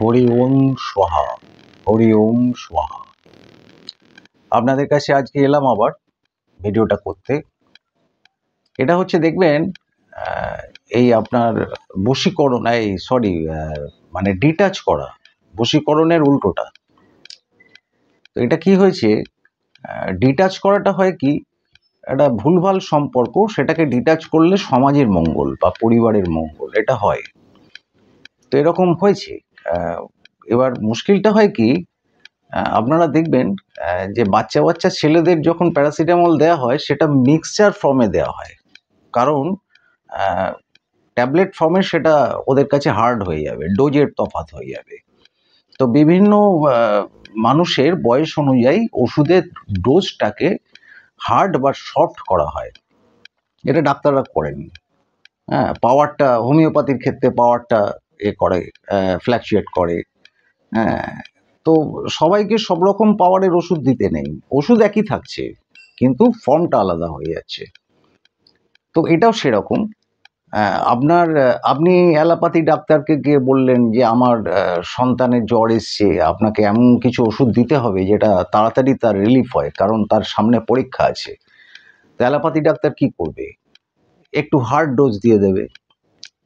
হরি ওম স্বাহা, হরি ওম স্বাহা। আপনাদের কাছে আজকে এলাম আবার ভিডিওটা করতে। এটা হচ্ছে দেখবেন এই আপনার বশীকরণ, মানে ডিটাচ করা, বশীকরণের উল্টোটা। তো এটা কি হয়েছে, ডিটাচ করাটা হয় কি, একটা ভুলভাল সম্পর্ক, সেটাকে ডিটাচ করলে সমাজের মঙ্গল বা পরিবারের মঙ্গল, এটা হয়। তো এরকম হয়েছে। এবার মুশকিলটা হয় কি, আপনারা দেখবেন যে বাচ্চা বাচ্চা ছেলেদের যখন প্যারাসিটামল দেওয়া হয় সেটা মিক্সচার ফর্মে দেওয়া হয়, কারণ ট্যাবলেট ফর্মে সেটা ওদের কাছে হার্ড হয়ে যাবে, ডোজের তফাৎ হয়ে যাবে। তো বিভিন্ন মানুষের বয়স অনুযায়ী ওষুধের ডোজটাকে হার্ড বা সফট করা হয়, এটা ডাক্তাররা করেন। হ্যাঁ, পাওয়ারটা হোমিওপ্যাথির ক্ষেত্রে পাওয়ারটা করে, ফ্ল্যাকচুয়েট করে। হ্যাঁ, তো সবাইকে সব রকম পাওয়ারের ওষুধ দিতে নেই, ওষুধ একই থাকছে কিন্তু ফর্মটা আলাদা হয়ে যাচ্ছে। তো এটাও সেরকম। আপনি অ্যালোপ্যাথি ডাক্তারকে গিয়ে বললেন যে আমার সন্তানের জ্বর এসছে, আপনাকে এমন কিছু ওষুধ দিতে হবে যেটা তাড়াতাড়ি তার রিলিফ হয়, কারণ তার সামনে পরীক্ষা আছে। তো অ্যালোপ্যাথি ডাক্তার কি করবে, একটু হার্ড ডোজ দিয়ে দেবে।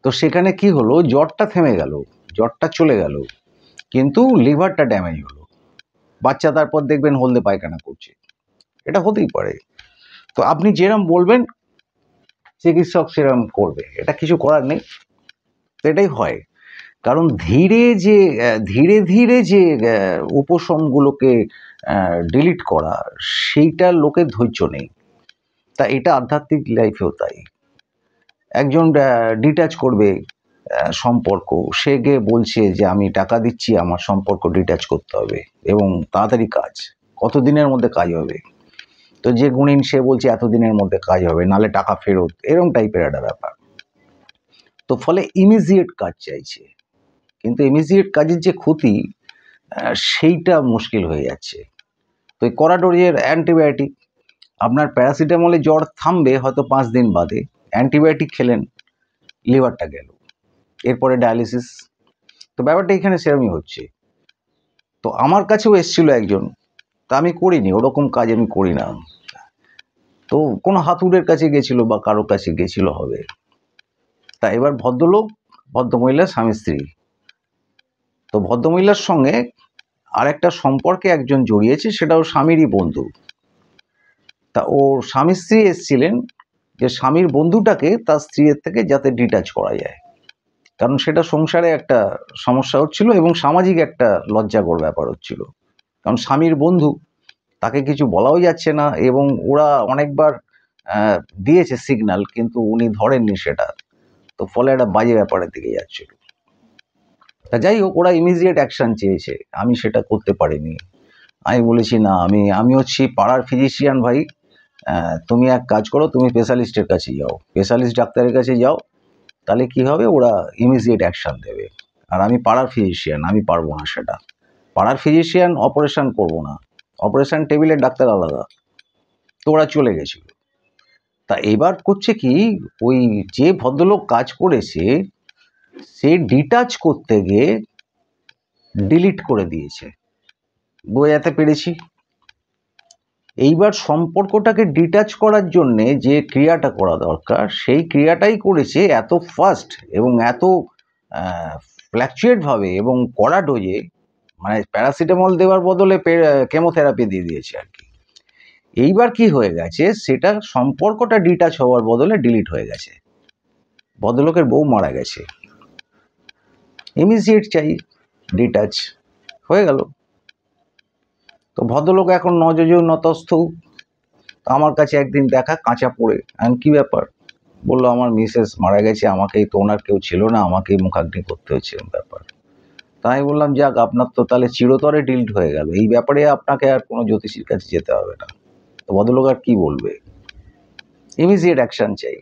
তো সেখানে কি হলো, জ্বরটা থেমে গেল, জ্বরটা চলে গেল, কিন্তু লিভারটা ড্যামেজ হলো। বাচ্চা তারপর দেখবেন হলদে পায়খানা করছে, এটা হতেই পারে। তো আপনি যেরম বলবেন চিকিৎসক সেরম করবে, এটা কিছু করার নেই। তো এটাই হয়, কারণ ধীরে ধীরে যে উপশমগুলোকে ডিলিট করা, সেইটা লোকের ধৈর্য নেই। তা এটা আধ্যাত্মিক লাইফেও তাই। একজন ডিটাচ করবে সম্পর্ক, সে গিয়ে বলছে যে আমি টাকা দিচ্ছি, আমার সম্পর্ক ডিটাচ করতে হবে এবং তাড়াতাড়ি কাজ, কতদিনের মধ্যে কাজ হবে। তো যে গুণিন সে বলছে এতদিনের মধ্যে কাজ হবে, নালে টাকা ফেরত, এরকম টাইপের একটা ব্যাপার। তো ফলে ইমিডিয়েট কাজ চাইছে, কিন্তু ইমিডিয়েট কাজের যে ক্ষতি, সেইটা মুশকিল হয়ে যাচ্ছে। তো এই করাডোরিয়ার অ্যান্টিবায়োটিক, আপনার প্যারাসিটামলে জ্বর থামবে হয়তো 5 দিন বাদে, অ্যান্টিবায়োটিক খেলেন, লিভারটা গেল, এরপরে ডায়ালিসিস। তো ব্যাপারটা এখানে সেরমই হচ্ছে। তো আমার কাছেও এসেছিল একজন, তা আমি করিনি, ওরকম কাজ আমি করি না। তো কোনো হাতুড়ের কাছে গেছিল বা কারো কাছে গেছিল হবে। তা এবার ভদ্রলোক, ভদ্রমহিলা স্বামী স্ত্রী, তো ভদ্রমহিলার সঙ্গে আর একটা সম্পর্কে একজন জড়িয়েছে, সেটাও স্বামীরই বন্ধু। তা ও স্বামী স্ত্রী এসেছিলেন যে স্বামীর বন্ধুটাকে তার স্ত্রীর থেকে যাতে ডিটাচ করা যায়, কারণ সেটা সংসারে একটা সমস্যা হচ্ছিল এবং সামাজিক একটা লজ্জাকর ব্যাপার হচ্ছিল। কারণ স্বামীর বন্ধু, তাকে কিছু বলাও যাচ্ছে না, এবং ওরা অনেকবার দিয়েছে সিগন্যাল, কিন্তু উনি ধরেননি সেটা। তো ফলে একটা বাজে ব্যাপারের দিকে যাচ্ছিল। তা যাই হোক, ওরা ইমিডিয়েট অ্যাকশন চেয়েছে, আমি সেটা করতে পারিনি। আমি বলেছি না, আমি হচ্ছি পাড়ার ফিজিশিয়ান ভাই, তুমি এক কাজ করো, তুমি স্পেশালিস্টের কাছে যাও, স্পেশালিস্ট ডাক্তারের কাছে যাও, তাহলে কি হবে, ওরা ইমিডিয়েট অ্যাকশন দেবে। আর আমি পাড়ার ফিজিশিয়ান, আমি পারবো না সেটা। পাড়ার ফিজিশিয়ান অপারেশন করবো না, অপারেশন টেবিলের ডাক্তার আলাদা। তো ওরা চলে গেছিল। তা এবার করছে কি, ওই যে ভদ্রলোক কাজ করেছে সে ডিটাচ করতে গিয়ে ডিলিট করে দিয়েছে, বোঝাতে পেরেছি। এইবার সম্পর্কটাকে ডিটাচ করার জন্যে যে ক্রিয়াটা করা দরকার, সেই ক্রিয়াটাই করেছে এত ফাস্ট এবং এত ফ্ল্যাকচুয়েটভাবে এবং কড়া ডোজে, মানে প্যারাসিটামল দেওয়ার বদলে কেমোথেরাপি দিয়ে দিয়েছে আর কি। এইবার কি হয়ে গেছে, সেটা সম্পর্কটা ডিটাচ হওয়ার বদলে ডিলিট হয়ে গেছে। ভদ্রলোকের বউ মারা গেছে, ইমিডিয়েট চাই ডিটাচ, হয়ে গেল। তো ভদ্রলোক এখন নজর নতস্থ। আমার কাছে একদিন দেখা, কাঁচা পড়ে, আমি কি ব্যাপার, বললো আমার মিসেস মারা গেছে, আমাকেই তো, ওনার কেউ ছিল না, আমাকেই মুখাগ্নি করতে হচ্ছে ব্যাপার। তাই বললাম যাক, আপনার তো তাহলে চিরতরে ডিলিট হয়ে গেল, এই ব্যাপারে আপনাকে আর কোনো জ্যোতিষীর কাছে যেতে হবে না। তো ভদ্রলোক আর কি বলবে, ইমিডিয়েট অ্যাকশন চাই,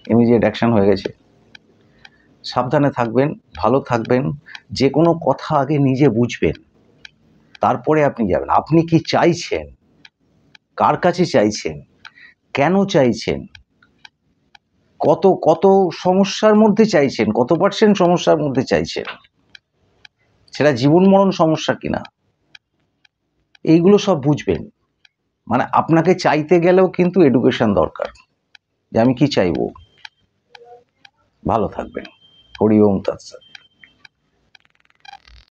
ইমিডিয়েট অ্যাকশন হয়ে গেছে। সাবধানে থাকবেন, ভালো থাকবেন, যে কোনো কথা আগে নিজে বুঝবেন, তারপরে আপনি যাবেন। আপনি কি চাইছেন, কার কাছে চাইছেন, কেন চাইছেন, কত সমস্যার মধ্যে চাইছেন, কত পার্সেন্ট সমস্যার মধ্যে চাইছেন, সেটা জীবন মরণ সমস্যা কিনা, এইগুলো সব বুঝবেন। মানে আপনাকে চাইতে গেলেও কিন্তু এডুকেশন দরকার, যে আমি কি চাইবো। ভালো থাকবেন। হরি ওম তৎসৎ।